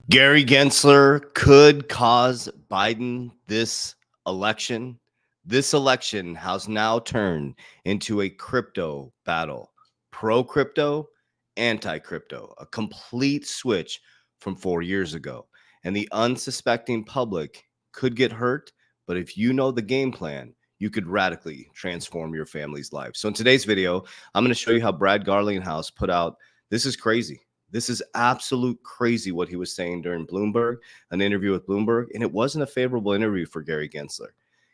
Gary Gensler could cause Biden this election. This election has now turned into a crypto battle. Pro crypto, anti crypto, a complete switch from 4 years ago. And the unsuspecting public could get hurt, but if you know the game plan, you could radically transform your family's life. So in today's video, I'm going to show you how Brad Garlinghouse put out, this is crazy. This is absolute crazy what he was saying during Bloomberg, an interview with Bloomberg, and it wasn't a favorable interview for Gary Gensler.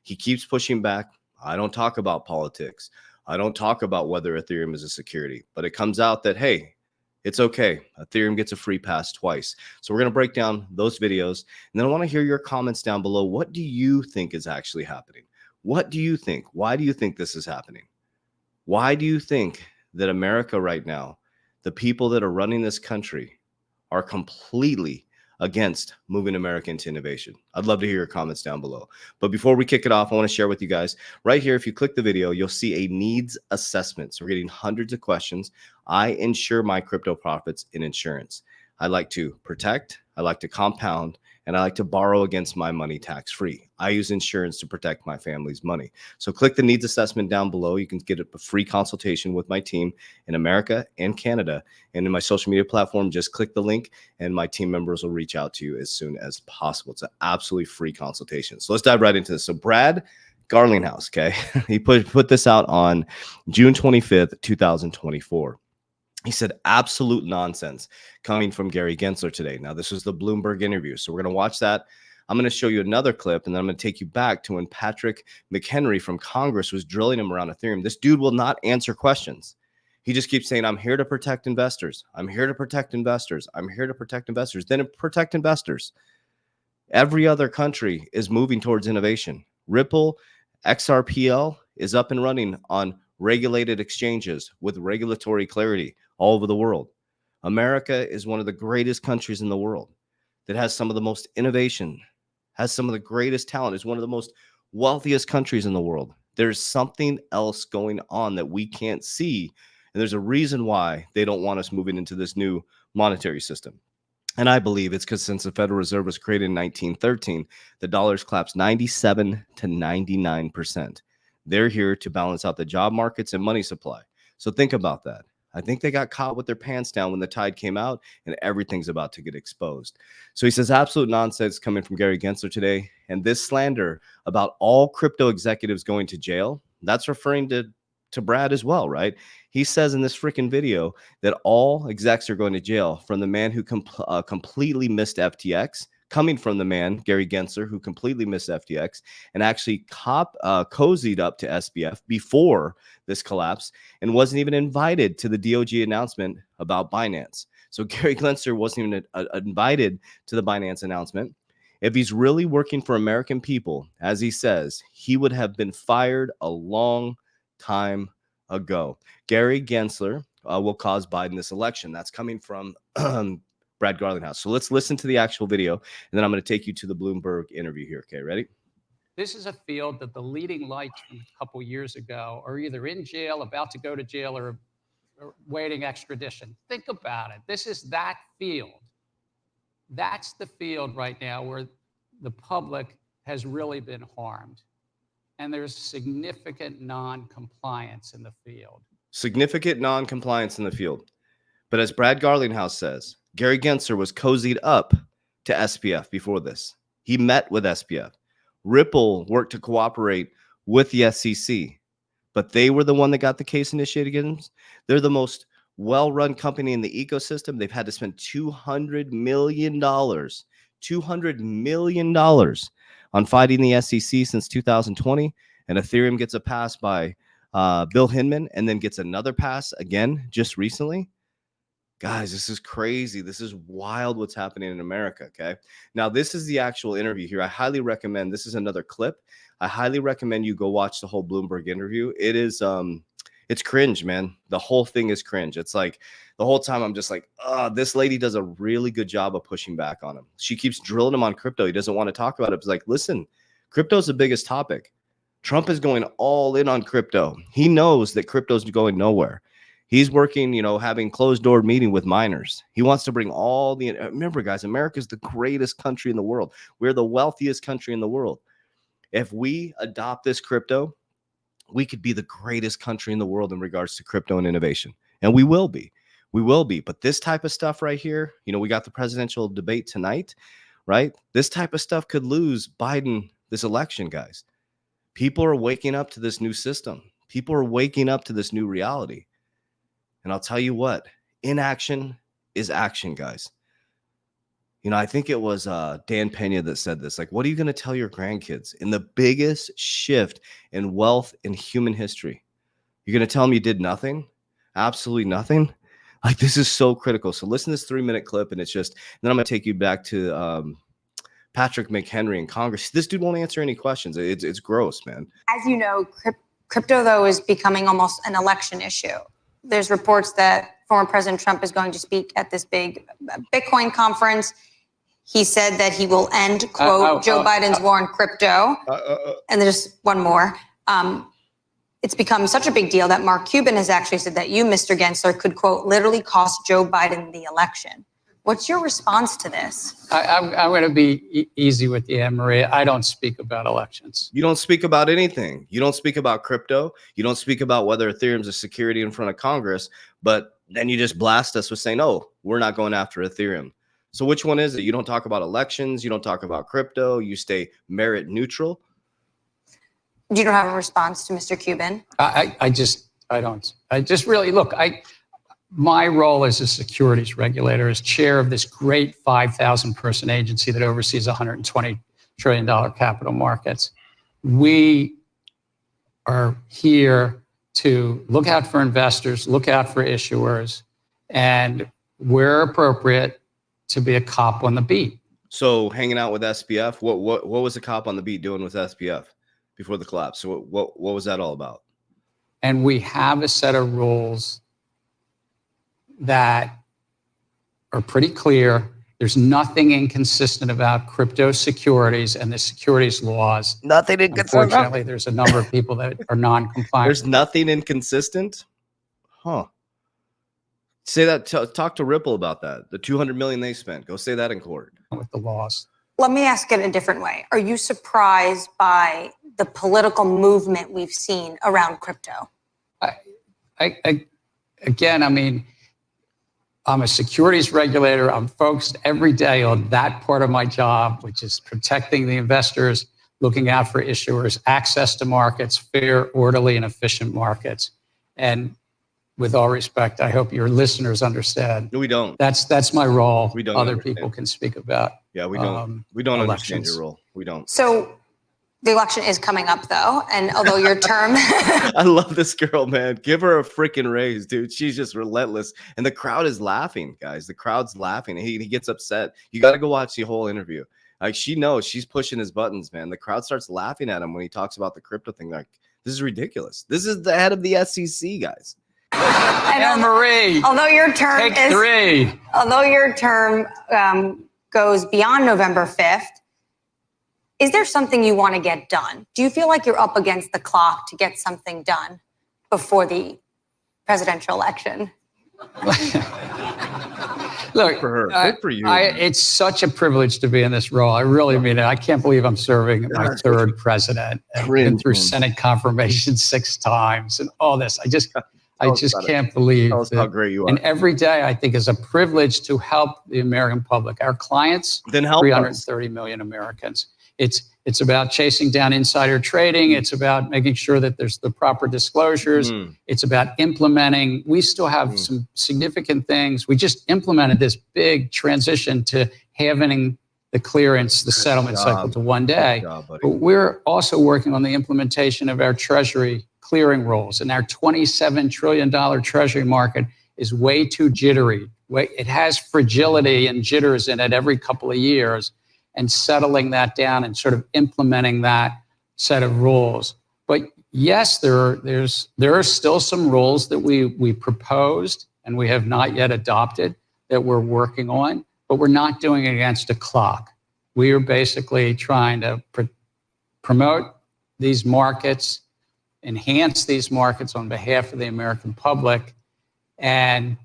He keeps pushing back. I don't talk about politics. I don't talk about whether Ethereum is a security, but it comes out that, hey, it's okay. Ethereum gets a free pass twice. So we're going to break down those videos, and then I want to hear your comments down below. What do you think is actually happening? What do you think? Why do you think this is happening? Why do you think that America right now, the people that are running this country, are completely against moving America into innovation? I'd love to hear your comments down below. But before we kick it off, I want to share with you guys right here. If you click the video, you'll see a needs assessment. So we're getting hundreds of questions. I insure my crypto profits in insurance. I like to protect, I like to compound, and I like to borrow against my money tax-free. I use insurance to protect my family's money. So click the needs assessment down below. You can get a free consultation with my team in America and Canada. And in my social media platform, just click the link and my team members will reach out to you as soon as possible. It's an absolutely free consultation. So let's dive right into this. So Brad Garlinghouse, okay, he put this out on June 25th, 2024. He said absolute nonsense coming from Gary Gensler today. Now, this was the Bloomberg interview, so we're going to watch that. I'm going to show you another clip, and then I'm going to take you back to when Patrick McHenry from Congress was drilling him around Ethereum. This dude will not answer questions. He just keeps saying, I'm here to protect investors. I'm here to protect investors. I'm here to protect investors. Then protect investors. Every other country is moving towards innovation. Ripple, XRPL is up and running on regulated exchanges with regulatory clarity all over the world. America is one of the greatest countries in the world that has some of the most innovation, has some of the greatest talent, is one of the most wealthiest countries in the world. There's something else going on that we can't see, and there's a reason why they don't want us moving into this new monetary system. And I believe it's because since the Federal Reserve was created in 1913, the dollar's collapsed 97 to 99%. They're here to balance out the job markets and money supply. So think about that. I think they got caught with their pants down when the tide came out and everything's about to get exposed. So he says absolute nonsense coming from Gary Gensler today. And this slander about all crypto executives going to jail, that's referring to Brad as well, right? He says in this freaking video that all execs are going to jail, from the man who completely missed FTX, coming from the man, Gary Gensler, who completely missed FTX and actually cozied up to SBF before this collapse and wasn't even invited to the DOJ announcement about Binance. So Gary Gensler wasn't even invited to the Binance announcement. If he's really working for American people, as he says, he would have been fired a long time ago. Gary Gensler will cause Biden this election. That's coming from Brad Garlinghouse. So let's listen to the actual video, and then I'm going to take you to the Bloomberg interview here. Okay, ready? This is a field that the leading lights from a couple years ago are either in jail, about to go to jail, or waiting extradition. Think about it. This is that field. That's the field right now where the public has really been harmed. And there's significant non-compliance in the field. Significant non-compliance in the field. But as Brad Garlinghouse says, Gary Gensler was cozied up to SBF before this. He met with SBF. Ripple worked to cooperate with the SEC, but they were the one that got the case initiated against them. They're the most well-run company in the ecosystem. They've had to spend $200 million on fighting the SEC since 2020, and Ethereum gets a pass by Bill Hinman and then gets another pass again just recently. Guys, this is crazy. This is wild what's happening in America, okay? Now, this is the actual interview here. I highly recommend, this is another clip. I highly recommend you go watch the whole Bloomberg interview. It is, it's cringe, man. The whole thing is cringe. It's like the whole time I'm just like, this lady does a really good job of pushing back on him. She keeps drilling him on crypto. He doesn't want to talk about it. It's like, listen, crypto is the biggest topic. Trump is going all in on crypto. He knows that crypto is going nowhere. He's working, having closed door meeting with miners. He wants to bring remember guys, America is the greatest country in the world. We're the wealthiest country in the world. If we adopt this crypto, we could be the greatest country in the world in regards to crypto and innovation. And we will be. But this type of stuff right here, we got the presidential debate tonight, right? This type of stuff could lose Biden this election, guys. People are waking up to this new system. People are waking up to this new reality. And I'll tell you what, inaction is action, guys. I think it was Dan Pena that said this. Like, what are you going to tell your grandkids in the biggest shift in wealth in human history? You're going to tell them you did nothing? Absolutely nothing? Like, this is so critical. So listen to this 3-minute clip, and then I'm going to take you back to Patrick McHenry in Congress. This dude won't answer any questions. It's gross, man. As you know, crypto, though, is becoming almost an election issue. There's reports that former President Trump is going to speak at this big Bitcoin conference. He said that he will end, quote, Joe Biden's war on crypto. And there's one more. It's become such a big deal that Mark Cuban has actually said that you, Mr. Gensler, could, quote, literally cost Joe Biden the election. What's your response to this? I'm going to be easy with you, Anne-Marie. I don't speak about elections. You don't speak about anything. You don't speak about crypto. You don't speak about whether Ethereum's a security in front of Congress. But then you just blast us with saying, "Oh, we're not going after Ethereum." So which one is it? You don't talk about elections. You don't talk about crypto. You stay merit neutral. You don't have a response to Mr. Cuban? I just really, look, my role as a securities regulator, as chair of this great 5,000 person agency that oversees $120 trillion capital markets, we are here to look out for investors, look out for issuers, and where appropriate, to be a cop on the beat. So hanging out with SPF, what was the cop on the beat doing with SPF before the collapse? So what was that all about? And we have a set of rules that are pretty clear. There's nothing inconsistent about crypto securities and the securities laws. Nothing inconsistent. Unfortunately, there's a number of people that are non-compliant. There's nothing inconsistent? Huh. Say that, talk to Ripple about that. The $200 million they spent. Go say that in court. With the laws. Let me ask it a different way. Are you surprised by the political movement we've seen around crypto? Again, I mean, I'm a securities regulator. I'm focused every day on that part of my job, which is protecting the investors, looking out for issuers, access to markets, fair, orderly, and efficient markets. And with all respect, I hope your listeners understand. No, we don't. That's my role. We don't. Other understand. people can speak about. Yeah, we don't. We don't understand elections. your role. We don't. So the election is coming up, though, and although your term... I love this girl, man. Give her a freaking raise, dude. She's just relentless. And the crowd is laughing, guys. The crowd's laughing. He gets upset. You got to go watch the whole interview. Like, she knows she's pushing his buttons, man. The crowd starts laughing at him when he talks about the crypto thing. Like, this is ridiculous. This is the head of the SEC, guys. Anne-Marie, although your term take three. Although your term goes beyond November 5th, is there something you want to get done? Do you feel like you're up against the clock to get something done before the presidential election? Look, for her. Good for you. It's such a privilege to be in this role. I really mean it. I can't believe I'm serving my third president. I've been through Senate confirmation 6 times and all this. I just can't believe. Tell us how great you are. And every day, I think, is a privilege to help the American public, our clients, then help 330 million Americans. It's about chasing down insider trading. It's about making sure that there's the proper disclosures. It's about implementing. We still have some significant things. We just implemented this big transition to having the clearance, the settlement cycle to 1 day. But we're also working on the implementation of our Treasury clearing rules. And our $27 trillion Treasury market is way too jittery. It has fragility and jitters in it every couple of years. And settling that down and sort of implementing that set of rules. But yes, there are still some rules that we proposed and we have not yet adopted that we're working on, but we're not doing it against a clock. We are basically trying to promote these markets, enhance these markets on behalf of the American public, And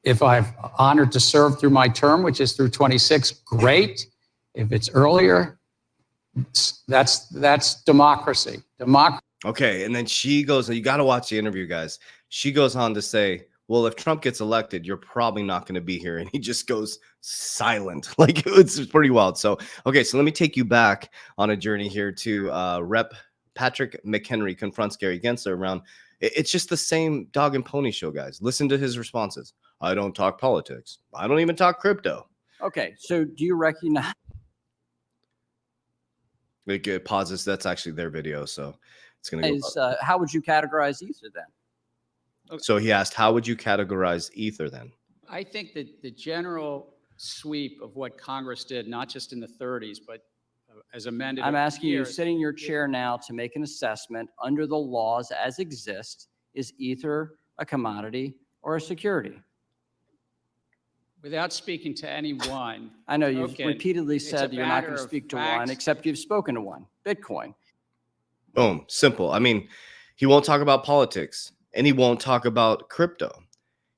if I'm honored to serve through my term, which is through 26, great. If it's earlier, that's democracy. Okay, and then she goes, you got to watch the interview, guys. She goes on to say, well, if Trump gets elected, you're probably not going to be here. And he just goes silent. Like, it's pretty wild. So, okay, so let me take you back on a journey here to Rep. Patrick McHenry confronts Gary Gensler around. It's just the same dog and pony show, guys. Listen to his responses. I don't talk politics. I don't even talk crypto. Okay, so do you recognize? It pauses. That's actually their video, so it's going to go. How would you categorize Ether then? Okay. So he asked, how would you categorize Ether then? I think that the general sweep of what Congress did, not just in the 30s, but as amended. I'm asking you, sitting in your chair now, to make an assessment under the laws as exist. Is Ether a commodity or a security? Without speaking to anyone. I know you've repeatedly said you're not going to speak to one, facts. except you've spoken to one, Bitcoin. Boom. Simple. I mean, he won't talk about politics and he won't talk about crypto.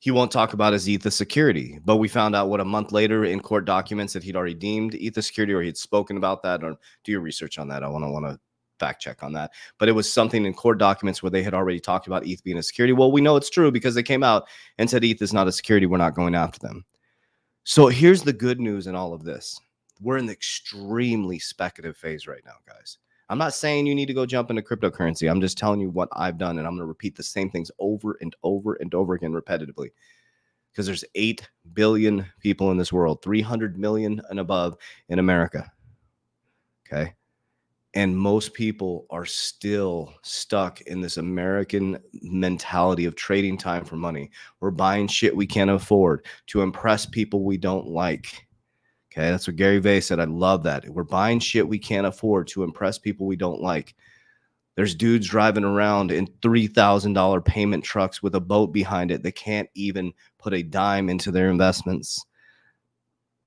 He won't talk about his Eth Security. But we found out, what, a month later in court documents that he'd already deemed Eth Security, or he'd spoken about that. Or do your research on that. I want to fact check on that. But it was something in court documents where they had already talked about ETH being a security. Well, we know it's true because they came out and said ETH is not a security. We're not going after them. So here's the good news in all of this. We're in the extremely speculative phase right now, guys. I'm not saying you need to go jump into cryptocurrency. I'm just telling you what I've done, and I'm going to repeat the same things over and over and over again repetitively, because there's 8 billion people in this world, 300 million and above in America. Okay. And most people are still stuck in this American mentality of trading time for money. We're buying shit we can't afford to impress people we don't like. Okay, that's what Gary Vee said. I love that. We're buying shit we can't afford to impress people we don't like. There's dudes driving around in $3,000 payment trucks with a boat behind it. They can't even put a dime into their investments.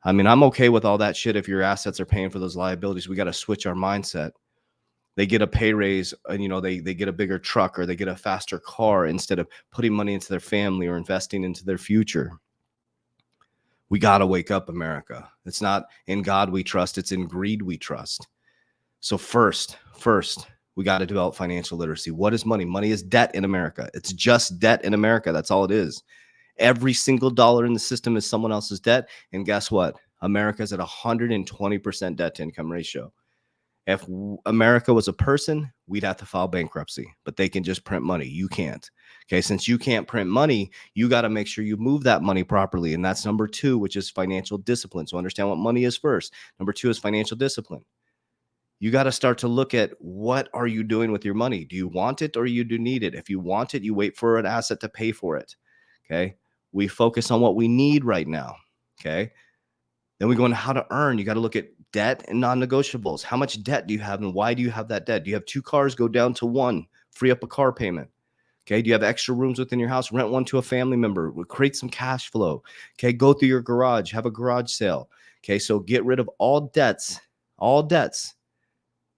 I mean, I'm okay with all that shit if your assets are paying for those liabilities. We got to switch our mindset. They get a pay raise and, you know, they get a bigger truck or they get a faster car instead of putting money into their family or investing into their future. We got to wake up, America. It's not in God we trust. It's in greed we trust. So first, we got to develop financial literacy. What is money? Money is debt in America. It's just debt in America. That's all it is. Every single dollar in the system is someone else's debt. And guess what? America's at 120% debt to income ratio. If America was a person, we'd have to file bankruptcy, but they can just print money. You can't. Okay. Since you can't print money, you got to make sure you move that money properly. And that's number 2, which is financial discipline. So understand what money is first. Number 2 is financial discipline. You got to start to look at, what are you doing with your money? Do you want it or you do need it? If you want it, you wait for an asset to pay for it. Okay. We focus on what we need right now. Okay. Then we go into how to earn. You got to look at debt and non-negotiables. How much debt do you have and why do you have that debt? Do you have 2 cars? Go down to 1, free up a car payment. Okay. Do you have extra rooms within your house? Rent one to a family member. Create some cash flow. Okay. Go through your garage, have a garage sale. Okay. So get rid of all debts,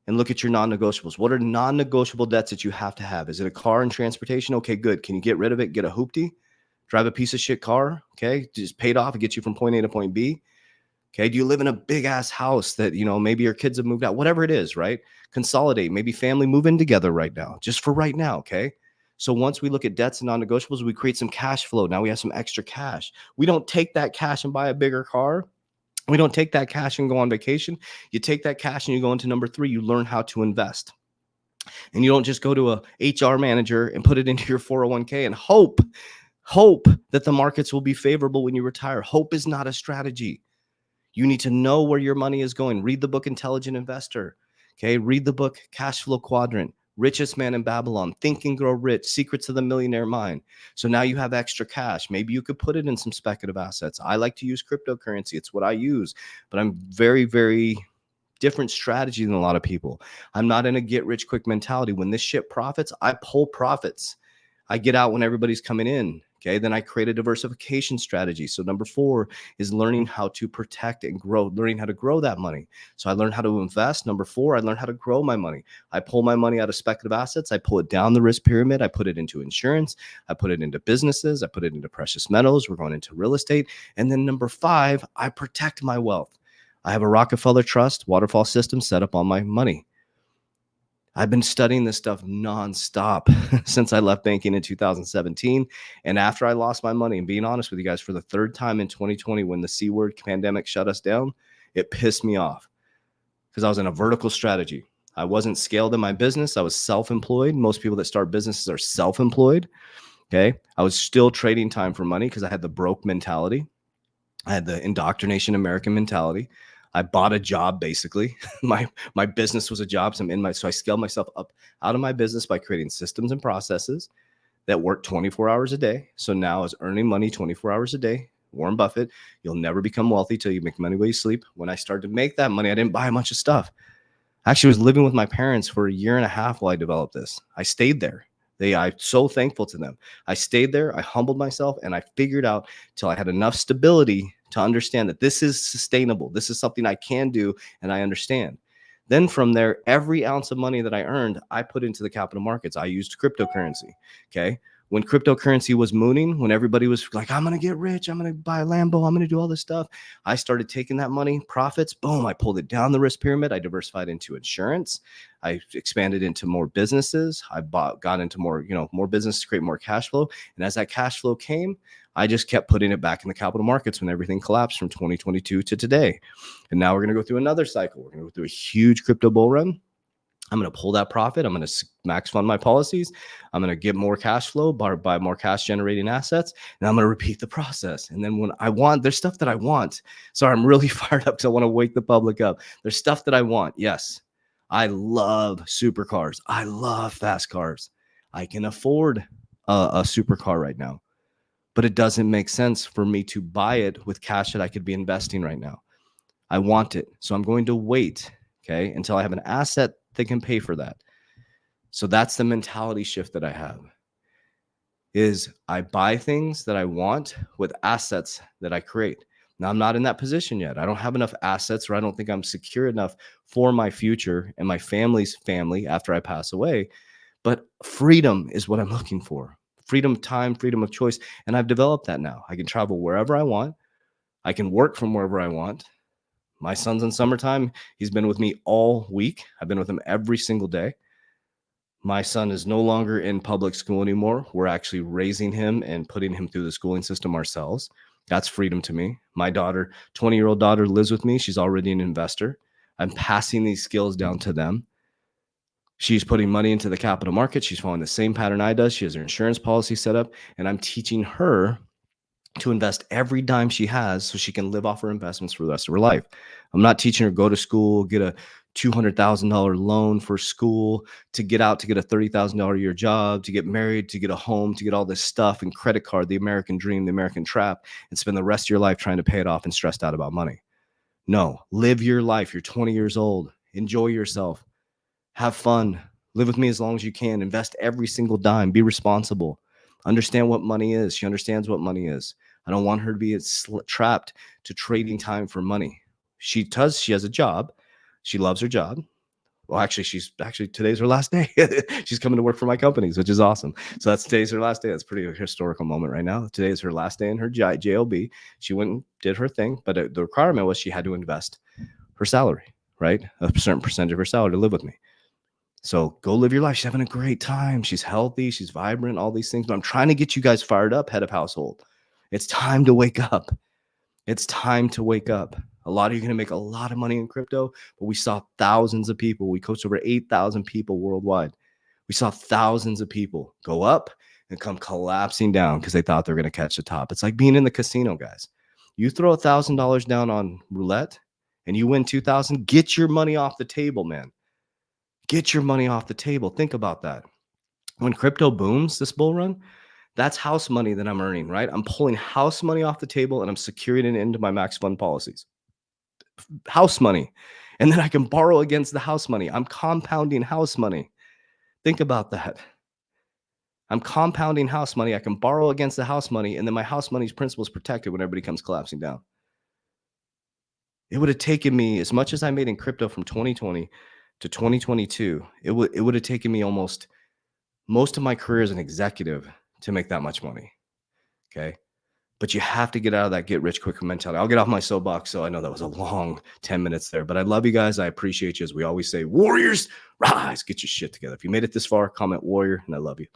and look at your non-negotiables. What are non-negotiable debts that you have to have? Is it a car and transportation? Okay, good. Can you get rid of it? Get a hoopty, drive a piece of shit car. Okay. Just paid off and get you from point A to point B. Okay. Do you live in a big ass house that, you know, maybe your kids have moved out, whatever it is, right? Consolidate, maybe family move in together right now, just for right now. Okay. So once we look at debts and non-negotiables, we create some cash flow. Now we have some extra cash. We don't take that cash and buy a bigger car. We don't take that cash and go on vacation. You take that cash and you go into number 3, you learn how to invest. And you don't just go to a HR manager and put it into your 401k and hope that the markets will be favorable when you retire. Hope is not a strategy. You need to know where your money is going. Read the book, Intelligent Investor. Okay. Read the book, Cash Flow Quadrant, Richest Man in Babylon, Think and Grow Rich, Secrets of the Millionaire Mind. So now you have extra cash. Maybe you could put it in some speculative assets. I like to use cryptocurrency. It's what I use, but I'm very, very different strategy than a lot of people. I'm not in a get rich quick mentality. When this shit profits, I pull profits. I get out when everybody's coming in. Okay. Then I create a diversification strategy. So number 4 is learning how to protect and grow, learning how to grow that money. So I learned how to invest. Number 4, I learned how to grow my money. I pull my money out of speculative assets. I pull it down the risk pyramid. I put it into insurance. I put it into businesses. I put it into precious metals. We're going into real estate. And then number 5, I protect my wealth. I have a Rockefeller Trust waterfall system set up on my money. I've been studying this stuff nonstop since I left banking in 2017. And after I lost my money, and being honest with you guys, for the 3rd time in 2020, when the C word pandemic shut us down, it pissed me off because I was in a vertical strategy. I wasn't scaled in my business. I was self-employed. Most people that start businesses are self-employed. Okay. I was still trading time for money because I had the broke mentality. I had the indoctrination American mentality. I bought a job, basically. My business was a job. So I scaled myself up out of my business by creating systems and processes that work 24 hours a day. So now I was earning money 24 hours a day. Warren Buffett, you'll never become wealthy till you make money while you sleep. When I started to make that money, I didn't buy a bunch of stuff. I actually was living with my parents for 1.5 years while I developed this. I stayed there. I'm so thankful to them. I stayed there. I humbled myself, and I figured out till I had enough stability to understand that this is sustainable. This is something I can do, and I understand. Then from there, every ounce of money that I earned, I put into the capital markets. I used cryptocurrency. Okay. When cryptocurrency was mooning, when everybody was like, I'm going to get rich, I'm going to buy a Lambo, I'm going to do all this stuff, I started taking that money, profits, boom, I pulled it down the risk pyramid. I diversified into insurance. I expanded into more businesses. I got into more business to create more cash flow. And as that cash flow came, I just kept putting it back in the capital markets when everything collapsed from 2022 to today. And now we're going to go through another cycle. We're going to go through a huge crypto bull run. I'm going to pull that profit. I'm going to max fund my policies. I'm going to get more cash flow, buy more cash generating assets, and I'm going to repeat the process. And then there's stuff that I want. Sorry, I'm really fired up because I want to wake the public up. There's stuff that I want. Yes, I love supercars. I love fast cars. I can afford a supercar right now, but it doesn't make sense for me to buy it with cash that I could be investing right now. I want it. So I'm going to wait, okay, until I have an asset that can pay for that. So that's the mentality shift that I have, is I buy things that I want with assets that I create. Now, I'm not in that position yet. I don't have enough assets, or I don't think I'm secure enough for my future and my family's family after I pass away. But freedom is what I'm looking for. Freedom of time, freedom of choice. And I've developed that now. I can travel wherever I want. I can work from wherever I want. My son's in summertime. He's been with me all week. I've been with him every single day. My son is no longer in public school anymore. We're actually raising him and putting him through the schooling system ourselves. That's freedom to me. My daughter, 20-year-old daughter, lives with me. She's already an investor. I'm passing these skills down to them. She's putting money into the capital market. She's following the same pattern I do. She has her insurance policy set up, and I'm teaching her to invest every dime she has so she can live off her investments for the rest of her life. I'm not teaching her go to school, get a $200,000 loan for school, to get out, to get a $30,000 a year job, to get married, to get a home, to get all this stuff and credit card, the American dream, the American trap, and spend the rest of your life trying to pay it off and stressed out about money. No, live your life. You're 20 years old. Enjoy yourself. Have fun. Live with me as long as you can. Invest every single dime. Be responsible. Understand what money is. She understands what money is. I don't want her to be trapped to trading time for money. She has a job. She loves her job. Well, actually, today's her last day. She's coming to work for my companies, which is awesome. So today's her last day. That's pretty historical moment right now. Today is her last day in her JLB. She went and did her thing, but the requirement was she had to invest her salary, right? A certain percentage of her salary to live with me. So go live your life. She's having a great time. She's healthy. She's vibrant, all these things. But I'm trying to get you guys fired up, head of household. It's time to wake up. It's time to wake up. A lot of you are going to make a lot of money in crypto, but we saw thousands of people. We coached over 8,000 people worldwide. We saw thousands of people go up and come collapsing down because they thought they're going to catch the top. It's like being in the casino, guys. You throw $1,000 down on roulette and you win 2,000, get your money off the table, man. Get your money off the table. Think about that. When crypto booms, this bull run, that's house money that I'm earning, right? I'm pulling house money off the table and I'm securing it into my max fund policies. House money. And then I can borrow against the house money. I'm compounding house money. Think about that. I'm compounding house money. I can borrow against the house money, and then my house money's principal is protected when everybody comes collapsing down. It would have taken me, as much as I made in crypto from 2020 to 2022, it would have taken me almost most of my career as an executive to make that much money. Okay. But you have to get out of that get rich quick mentality. I'll get off my soapbox. So I know that was a long 10 minutes there, but I love you guys. I appreciate you. As we always say, warriors, rise, get your shit together. If you made it this far, comment warrior, and I love you.